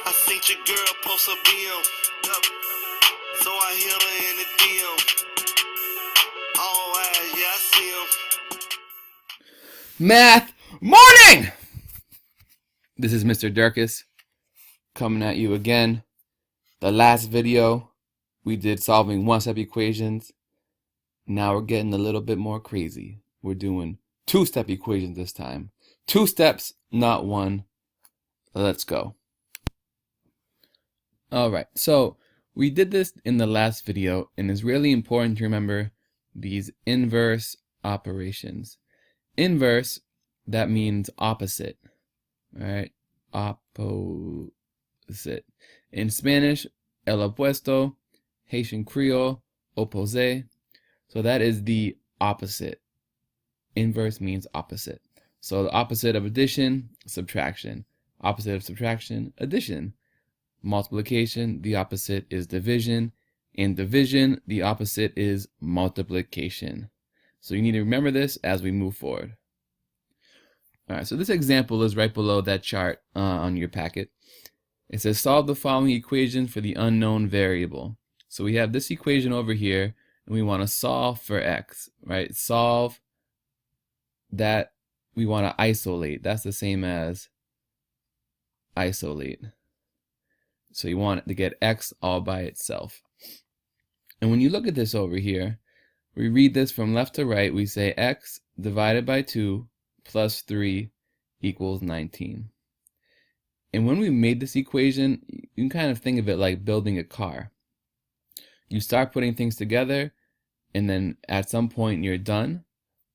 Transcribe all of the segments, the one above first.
I seen your girl post a BM, so I hit her in the DM. All eyes, yeah, I see him. Math Morning! This is Mr. Durkis coming at you again. The last video we did solving one-step equations. Now we're getting a little bit more crazy. We're doing two-step equations this time. 2 steps, not one. Let's go. Alright, so we did this in the last video, and it's really important to remember these inverse operations. Inverse, that means opposite, right? Opposite. In Spanish, el opuesto. Haitian Creole, opposé. So that is the opposite. Inverse means opposite. So the opposite of addition, subtraction. Opposite of subtraction, addition. Multiplication, the opposite is division. In division, the opposite is multiplication. So you need to remember this as we move forward. Alright, so this example is right below that chart on your packet. It says solve the following equation for the unknown variable. So we have this equation over here, and we want to solve for x, right? Solve that we want to isolate. That's the same as isolate. So you want to get x all by itself. And when you look at this over here, we read this from left to right. We say x divided by 2 plus 3 equals 19. And when we made this equation, you can kind of think of it like building a car. You start putting things together, and then at some point you're done.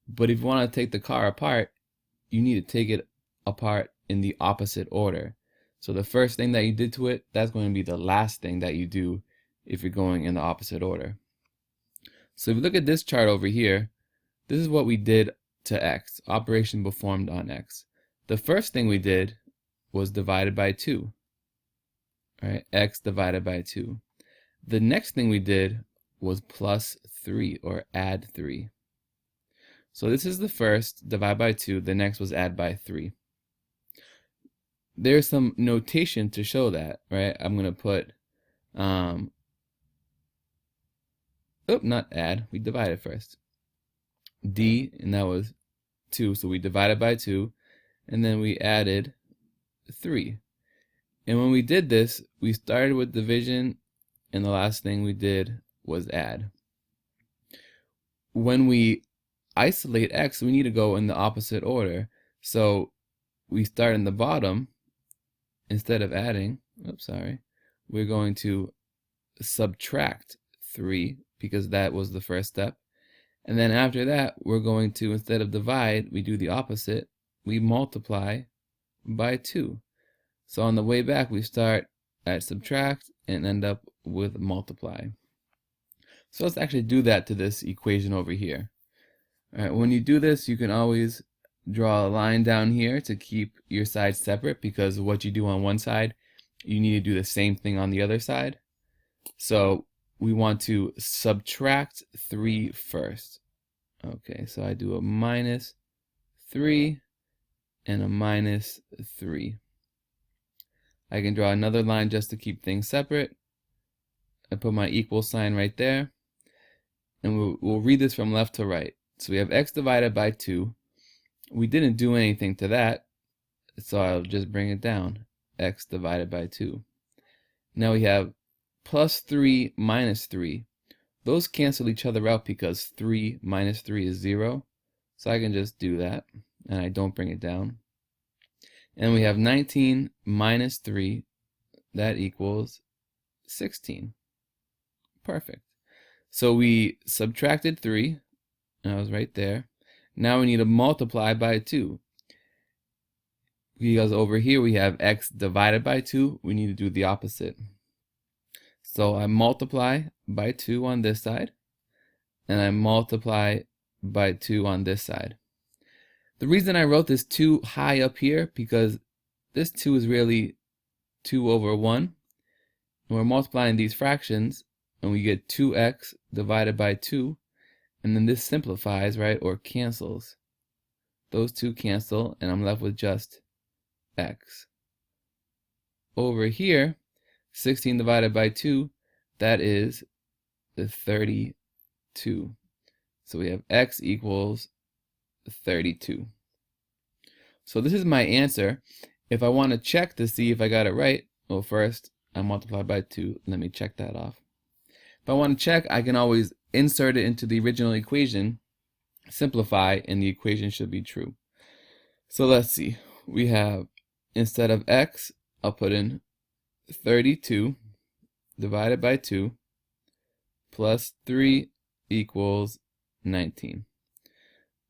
But if you want to take the car apart, you need to take it apart in the opposite order. So the first thing that you did to it, that's going to be the last thing that you do if you're going in the opposite order. So if you look at this chart over here, this is what we did to x, operation performed on x. The first thing we did was divided by 2. All right, x divided by 2. The next thing we did was plus 3, or add 3. So this is the first, divide by 2. The next was add by 3. There's some notation to show that, right? I'm going to put, not add. We divided first. D, and that was 2. So we divided by 2, and then we added 3. And when we did this, we started with division, and the last thing we did was add. When we isolate x, we need to go in the opposite order. So we start in the bottom. Instead of adding, we're going to subtract 3 because that was the first step. And then after that, we're going to, instead of divide, we do the opposite. We multiply by 2. So on the way back, we start at subtract and end up with multiply. So let's actually do that to this equation over here. All right, when you do this, you can always draw a line down here to keep your sides separate, because what you do on one side, you need to do the same thing on the other side. So we want to subtract 3 first. Okay, so I do a minus 3 and a minus 3. I can draw another line just to keep things separate. I put my equal sign right there. And we'll read this from left to right. So we have x divided by 2. We didn't do anything to that, so I'll just bring it down. X divided by 2. Now we have plus 3 minus 3. Those cancel each other out because 3 minus 3 is 0. So I can just do that, and I don't bring it down. And we have 19 minus 3. That equals 16. Perfect. So we subtracted 3. And I was right there. Now we need to multiply by 2. Because over here we have x divided by 2. We need to do the opposite. So I multiply by 2 on this side. And I multiply by 2 on this side. The reason I wrote this 2 high up here, because this 2 is really 2 over 1. And we're multiplying these fractions, and we get 2x divided by 2. And then this simplifies, right, or cancels. Those two cancel, and I'm left with just x over here, 16 divided by 2, that is the 32. So we have x equals 32. So this is my answer. If I want to check to see if I got it right, well, first I multiply by 2. Let me check that off. If I want to check, I can always insert it into the original equation, simplify, and the equation should be true. So let's see. We have, instead of x, I'll put in 32 divided by 2 plus 3 equals 19.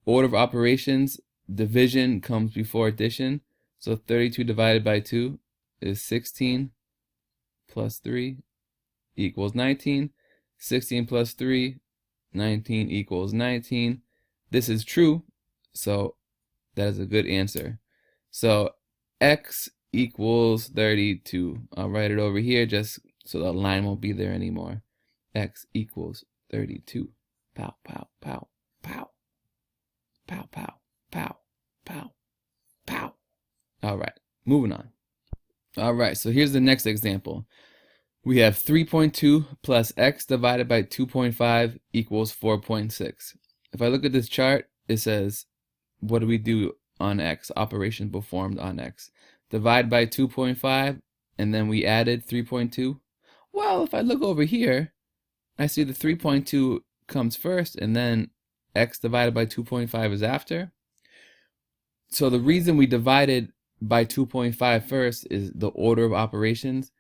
Order of operations, division comes before addition. So 32 divided by 2 is 16 plus 3 equals 19. 16 plus 3, 19 equals 19. This is true, so that is a good answer. So x equals 32. I'll write it over here just so the line won't be there anymore. X equals 32. Pow, pow, pow, pow. Pow, pow, pow, pow, pow. All right, moving on. All right, so here's the next example. We have 3.2 plus x divided by 2.5 equals 4.6. If I look at this chart, it says, what do we do on x? Operation performed on x. Divide by 2.5, and then we added 3.2. Well, if I look over here, I see the 3.2 comes first, and then x divided by 2.5 is after. So the reason we divided by 2.5 first is the order of operations.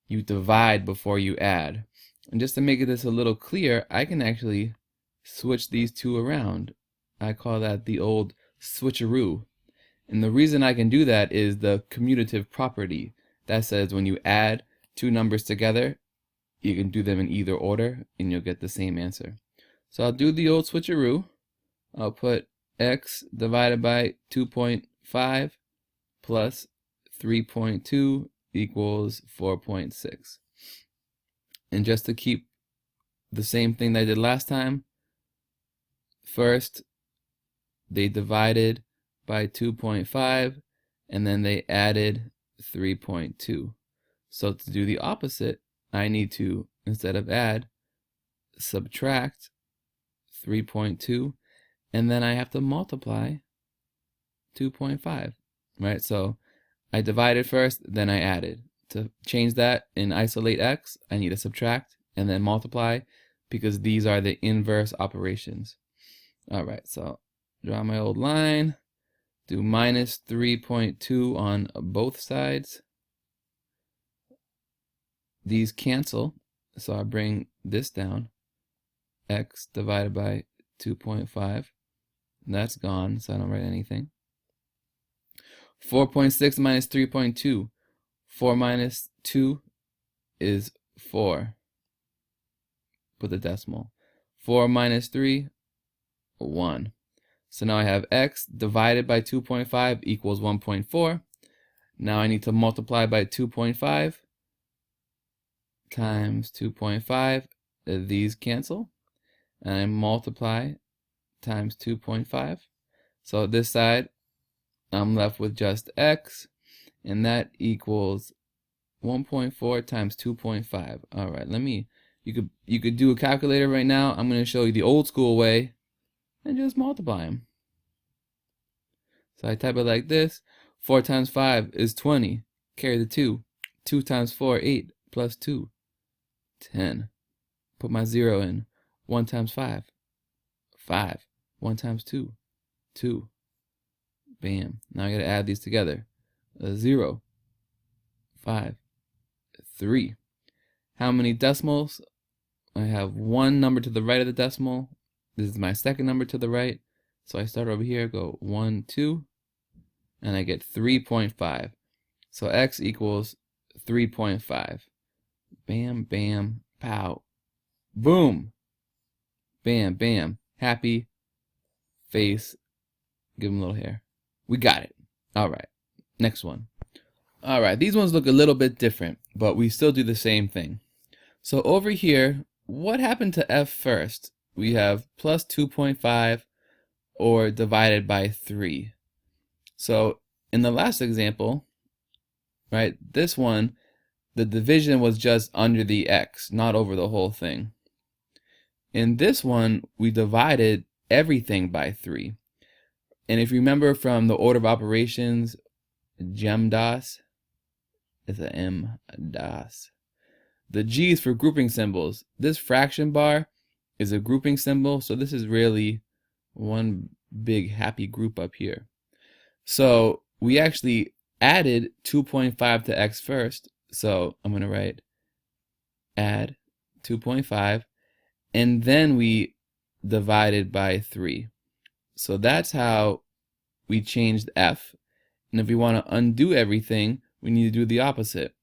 You divide before you add. And just to make this a little clear, I can actually switch these two around. I call that the old switcheroo. And the reason I can do that is the commutative property. That says when you add two numbers together, you can do them in either order and you'll get the same answer. So I'll do the old switcheroo. I'll put x divided by 2.5 plus 3.2 equals 4.6. And just to keep the same thing that I did last time, first they divided by 2.5 and then they added 3.2. So to do the opposite, I need to, instead of add, subtract 3.2, and then I have to multiply 2.5, right? So I divided first, then I added. To change that and isolate x, I need to subtract and then multiply because these are the inverse operations. All right, so draw my old line, do minus 3.2 on both sides. These cancel, so I bring this down. X divided by 2.5. That's gone, so I don't write anything. 4.6 minus 3.2. 4 minus 2 is 4. Put the decimal. 4 minus 3, 1. So now I have x divided by 2.5 equals 1.4. Now I need to multiply by 2.5 times 2.5. These cancel. And I multiply times 2.5. So this side, I'm left with just x, and that equals 1.4 times 2.5. All right, you could do a calculator right now. I'm going to show you the old school way and just multiply them. So I type it like this. 4 times 5 is 20. Carry the 2. 2 times 4, 8. Plus 2, 10. Put my 0 in. 1 times 5, 5. 1 times 2, 2. Bam. Now I got to add these together. 0, 5, 3. How many decimals? I have one number to the right of the decimal. This is my second number to the right. So I start over here, go 1, 2, and I get 3.5. So x equals 3.5. Bam, bam, pow. Boom. Bam, bam. Happy face. Give him a little hair. We got it. All right. Next one. All right. These ones look a little bit different, but we still do the same thing. So over here, what happened to f first? We have plus 2.5 or divided by 3. So in the last example, right, this one, the division was just under the x, not over the whole thing. In this one, we divided everything by 3. And if you remember from the order of operations, GEMDAS, it's a M-DAS. The G is for grouping symbols. This fraction bar is a grouping symbol, so this is really one big happy group up here. So we actually added 2.5 to x first. So I'm going to write add 2.5, and then we divided by 3. So that's how we changed f. And if we want to undo everything, we need to do the opposite.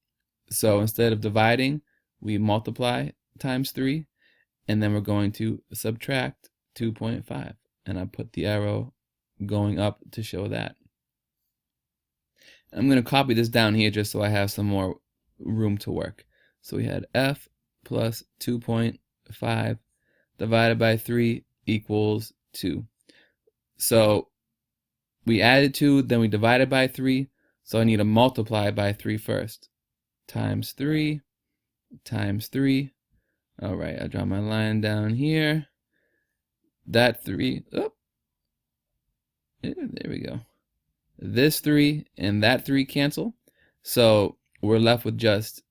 So instead of dividing, we multiply times 3, and then we're going to subtract 2.5. And I put the arrow going up to show that. I'm going to copy this down here just so I have some more room to work. So we had f plus 2.5 divided by 3 equals 2. So we added 2, then we divided by 3. So I need to multiply by 3 first. Times 3 times 3. All right, I draw my line down here. That 3, oh, yeah, there we go. This 3 and that 3 cancel. So we're left with just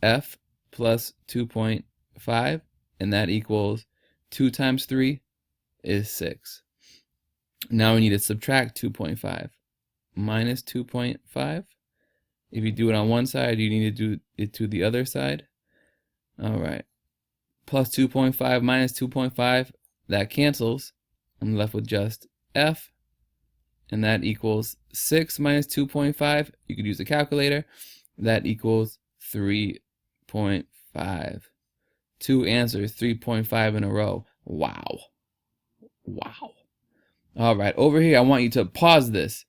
f plus 2.5, and that equals 2 times 3 is 6. Now we need to subtract 2.5. Minus 2.5. If you do it on one side, you need to do it to the other side. All right. Plus 2.5 minus 2.5, that cancels. I'm left with just f, and that equals 6 minus 2.5. You could use a calculator. That equals 3.5. 2 answers, 3.5 in a row. Wow. Wow. All right, over here, I want you to pause this.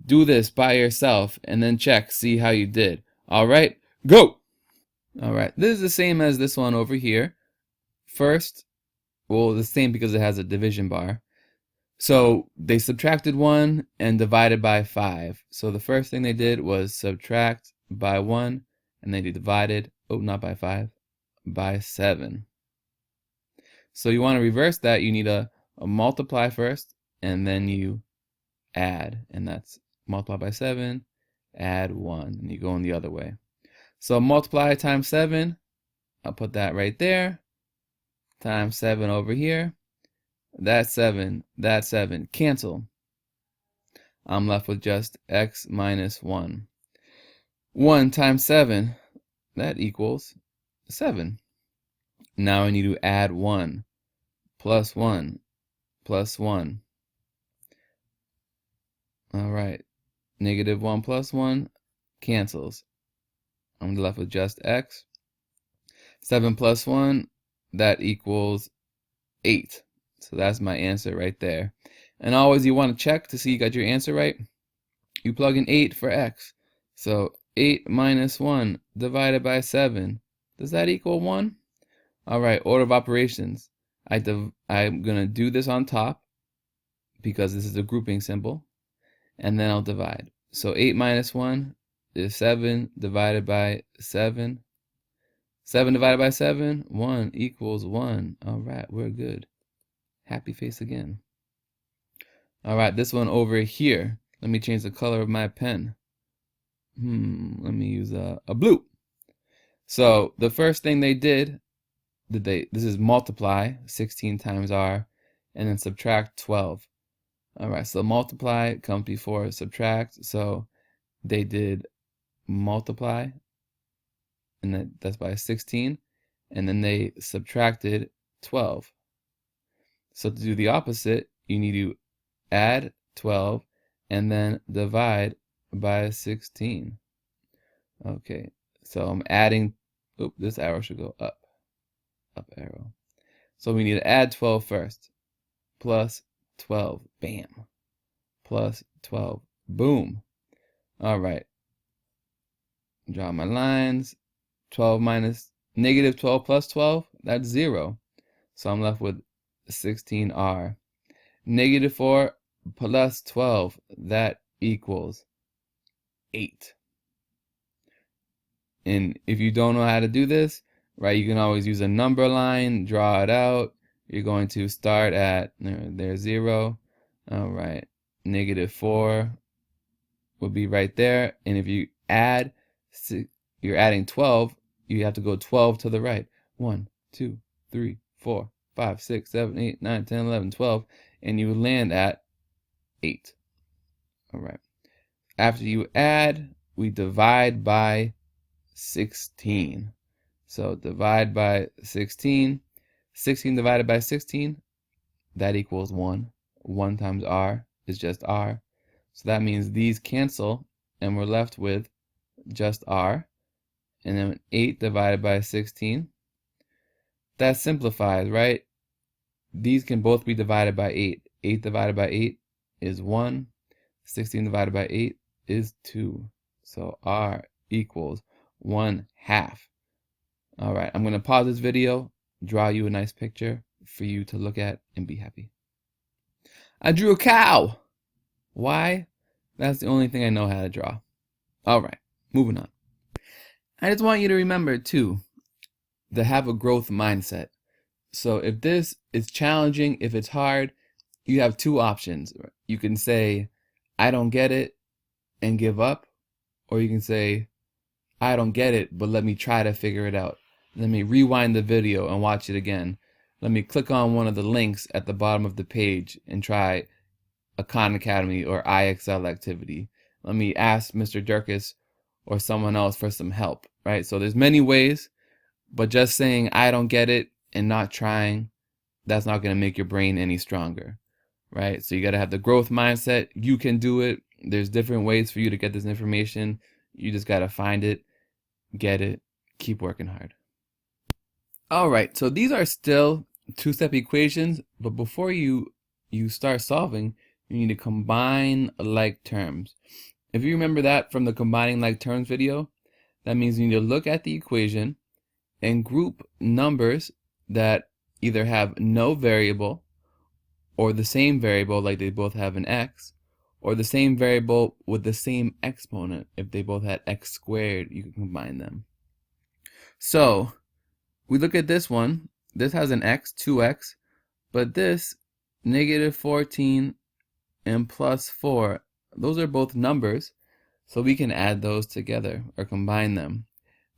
Do this by yourself and then check, see how you did. All right, go. All right, this is the same as this one over here. First, well, the same because it has a division bar. So they subtracted 1 and divided by 5. So the first thing they did was subtract by 1, and then they divided, oh, not by 5, by 7. So you want to reverse that. You need a multiply first, and then you add, and that's multiply by 7, add 1, and you go in the other way. So multiply times 7, I'll put that right there, times 7 over here. That 7, cancel. I'm left with just x minus 1. 1 times 7, that equals 7. Now I need to add 1, plus 1, plus 1. All right, negative 1 plus 1 cancels. I'm left with just x. 7 plus 1, that equals 8. So that's my answer right there. And always you want to check to see you got your answer right. You plug in 8 for x. So 8 minus 1 divided by 7. Does that equal 1? All right, order of operations. I'm going to do this on top because this is a grouping symbol. And then I'll divide. So 8 minus 1 is 7 divided by 7. 7 divided by 7, 1 equals 1. All right, we're good. Happy face again. All right, this one over here. Let me change the color of my pen. Let me use a blue. So the first thing they did, this is multiply 16 times r, and then subtract 12. All right, so multiply comes before subtract. So they did multiply, and that's by 16, and then they subtracted 12. So to do the opposite, you need to add 12 and then divide by 16. Okay, so I'm adding, this arrow should go up arrow. So we need to add 12 first, plus 12, bam, plus 12, boom. All right, draw my lines. 12 minus negative 12 plus 12, that's 0. So I'm left with 16r. Negative 4 plus 12, that equals 8. And if you don't know how to do this, right, you can always use a number line, draw it out. You're going to start at, there's 0. All right, -4 will be right there. And if you add, you're adding 12, you have to go 12 to the right. 1, 2, 3, 4, 5, 6, 7, 8, 9, 10, 11, 12, and you land at 8. All right. After you add, we divide by 16. So divide by 16. 16 divided by 16, that equals 1. 1 times r is just r. So that means these cancel, and we're left with just r. And then 8 divided by 16, that simplifies, right? These can both be divided by 8. 8 divided by 8 is 1. 16 divided by 8 is 2. So r equals 1/2. All right, I'm going to pause this video, draw you a nice picture for you to look at and be happy. I drew a cow. Why? That's the only thing I know how to draw. All right, moving on. I just want you to remember, too, to have a growth mindset. So if this is challenging, if it's hard, you have two options. You can say, I don't get it, and give up. Or you can say, I don't get it, but let me try to figure it out. Let me rewind the video and watch it again. Let me click on one of the links at the bottom of the page and try a Khan Academy or IXL activity. Let me ask Mr. Durkis or someone else for some help, right? So there's many ways, but just saying I don't get it and not trying, that's not going to make your brain any stronger, right? So you got to have the growth mindset. You can do it. There's different ways for you to get this information. You just got to find it, get it, keep working hard. All right, so these are still two-step equations, but before you start solving, you need to combine like terms. If you remember that from the combining like terms video, that means you need to look at the equation and group numbers that either have no variable or the same variable, like they both have an x, or the same variable with the same exponent. If they both had x squared, you can combine them. So we look at this one. This has an x, 2x, but this -14 and +4, those are both numbers, so we can add those together or combine them.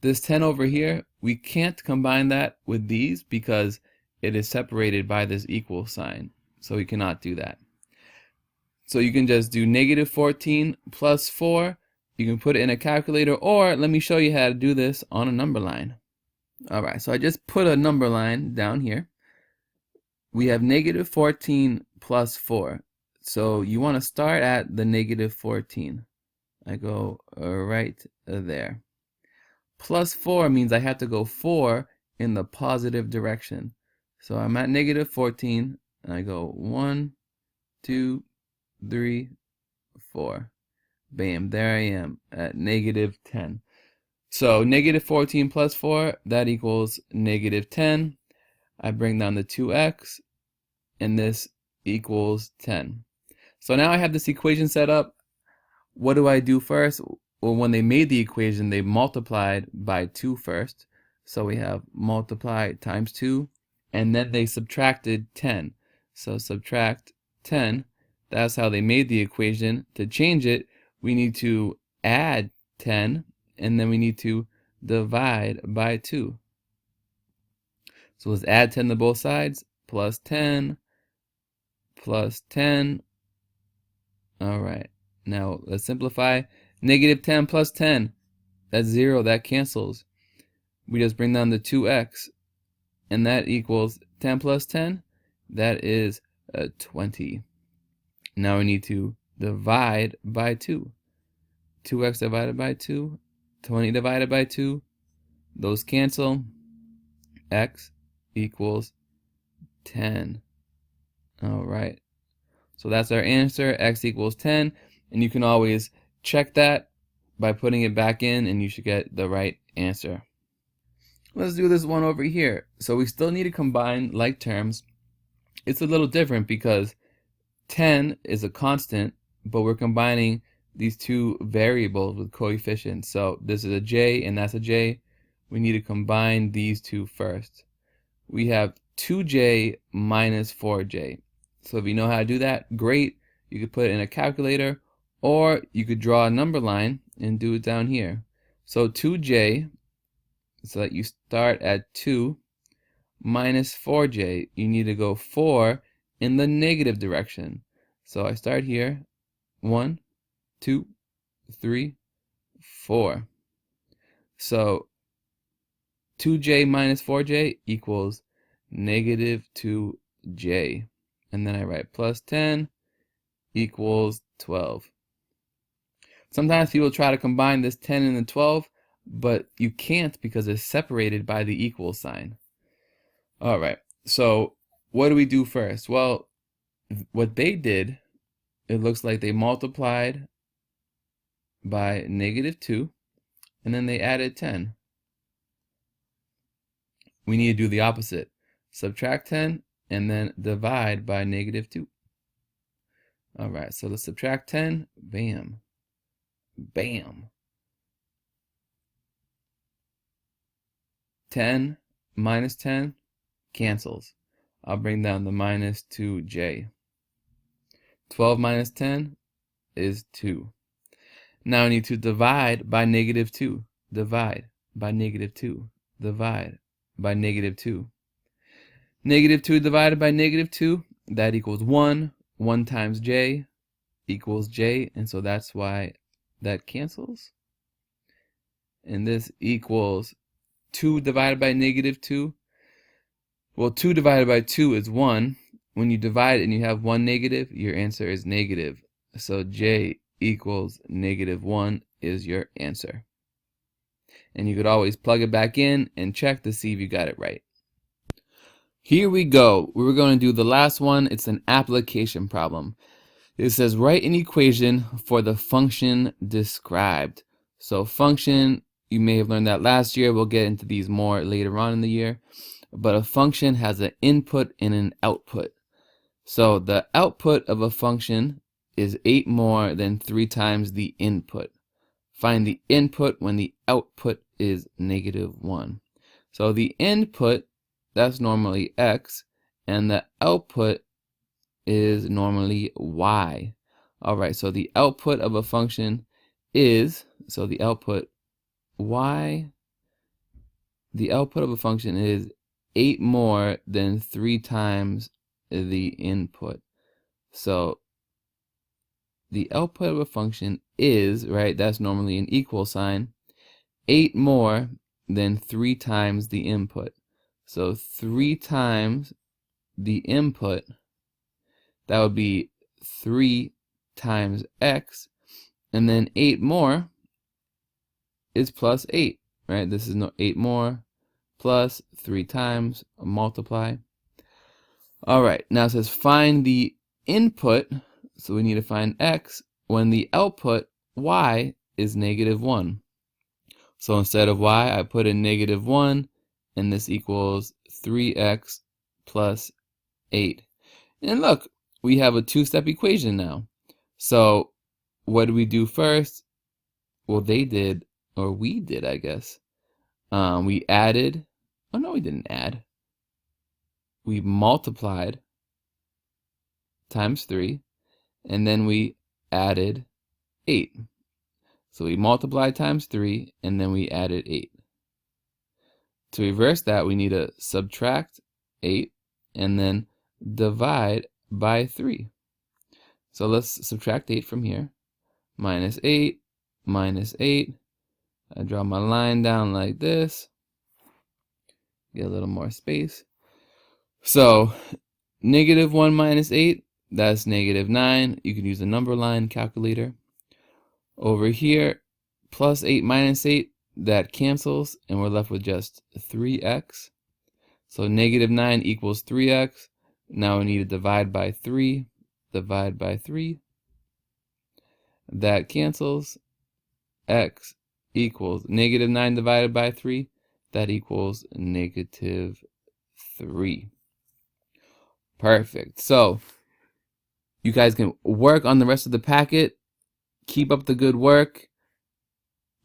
This 10 over here, we can't combine that with these because it is separated by this equal sign, so we cannot do that. So you can just do -14 + 4. You can put it in a calculator, or let me show you how to do this on a number line. All right, so I just put a number line down here. We have -14 + 4. So you want to start at the -14. I go right there. +4 means I have to go 4 in the positive direction. So I'm at -14, and I go 1, 2, 3, 4. Bam, there I am at -10. So -14 + 4, that equals -10. I bring down the 2x, and this equals 10. So now I have this equation set up. What do I do first? Well, when they made the equation, they multiplied by 2 first. So we have multiply times 2, and then they subtracted 10. So subtract 10. That's how they made the equation. To change it, we need to add 10, and then we need to divide by 2. So let's add 10 to both sides. +10, +10. All right, now let's simplify. -10 + 10, that's 0, that cancels. We just bring down the 2x, and that equals 10 + 10, that is 20. Now we need to divide by 2. 2x divided by 2, 20 divided by 2, those cancel. X equals 10. All right, so that's our answer, x equals 10, and you can always check that by putting it back in, and you should get the right answer. Let's do this one over here. So we still need to combine like terms. It's a little different because 10 is a constant, but we're combining these two variables with coefficients. So this is a j and that's a j. We need to combine these two first. We have 2j minus 4j. So if you know how to do that, great. You could put it in a calculator, or you could draw a number line and do it down here. So 2j, so that you start at 2, minus 4j, you need to go 4 in the negative direction. So I start here, 1, 2, 3, 4. So 2j minus 4j equals negative 2j. And then I write plus 10 equals 12. Sometimes people try to combine this 10 and the 12, but you can't because it's separated by the equal sign. All right, so what do we do first? Well, what they did, it looks like they multiplied by negative 2, and then they added 10. We need to do the opposite. Subtract 10, and then divide by negative 2. All right, so let's subtract 10. Bam. Bam. 10 minus 10 cancels. I'll bring down the minus 2j. 12 minus 10 is 2. Now I need to divide by negative 2. Divide by negative 2. Divide by negative 2. Negative 2 divided by negative 2, that equals 1. 1 times j equals j, and so that's why that cancels. And this equals 2 divided by negative 2. Well, 2 divided by 2 is 1. When you divide and you have one negative, your answer is negative. So j equals negative 1 is your answer. And you could always plug it back in and check to see if you got it right. Here we go. We're going to do the last one. It's an application problem. It says write an equation for the function described. So function, you may have learned that last year. We'll get into these more later on in the year. But a function has an input and an output. So the output of a function is 8 more than 3 times the input. Find the input when the output is negative 1. So the input, that's normally x, and the output is normally y. Alright, so the output of a function is, so the output y, the output of a function is 8 more than 3 times the input. So the output of a function is, right, that's normally an equal sign, 8 more than 3 times the input. So 3 times the input, that would be 3 times x, and then 8 more is plus 8, right? This is 8 more plus 3 times, multiply. All right, now it says find the input, so we need to find x, when the output, y, is negative 1. So instead of y, I put in negative 1, and this equals 3x plus 8. And look, we have a two-step equation now. So what do we do first? Well, they did, or we did, I guess. We added, oh no, we didn't add. We multiplied times 3, and then we added 8. So we multiplied times 3, and then we added 8. To reverse that, we need to subtract 8, and then divide by 3. So let's subtract 8 from here. Minus 8, minus 8. I draw my line down like this. Get a little more space. So negative 1 minus 8, that's negative 9. You can use a number line calculator. Over here, plus 8 minus 8, that cancels, and we're left with just 3x. So negative 9 equals 3x. Now we need to divide by 3. Divide by 3. That cancels. X equals negative 9 divided by 3. That equals negative 3. Perfect. So you guys can work on the rest of the packet. Keep up the good work.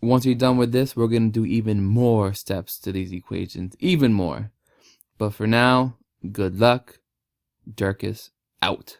Once we're done with this, we're going to do even more steps to these equations. Even more. But for now, good luck. Dirkus out.